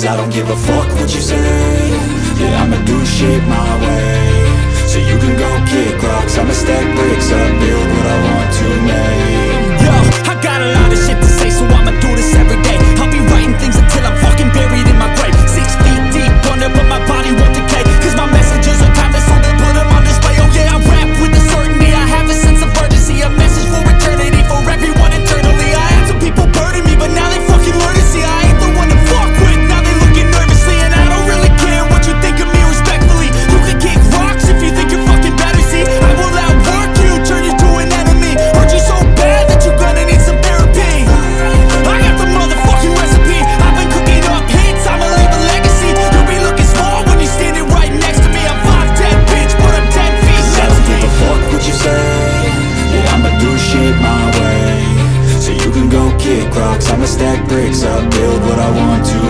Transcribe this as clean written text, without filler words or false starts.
'cause I don't give a fuck what you say. Yeah, I'ma do shit my way. So you can go kick rocks, I'ma stack bricks up, build what I want to make. Yo, I got a lot of shit to say, so I'ma do this every day. I'll be writing things until I'm fucking buried in my grave. 6 feet deep under, but my body won't decay, 'cause my messages are timeless, so they'll put them on display. Oh yeah, I rap with the certainty, I have a sense of urgency, a message for eternity, for everyone internally. I had some people burning me, but now they fucking learn to see I ain't the one to fuck with. Now they looking nervously, and I don't really care what you think of me, respectfully. You can kick rocks if you think you're fucking better, see I will outwork you, turn you to an enemy. Hurt you so bad that you're gonna need some therapy. I got the motherfucking recipe, I've been cooking up hits, I'ma leave a legacy. You'll be looking small when you're standing right next to me. I'm 5'10", bitch, but I'm 10 feet I next don't to me. give a fuck what you say. Yeah, I'ma do shit my way. So you can go kick rocks, I'ma stack bricks up, build what I want to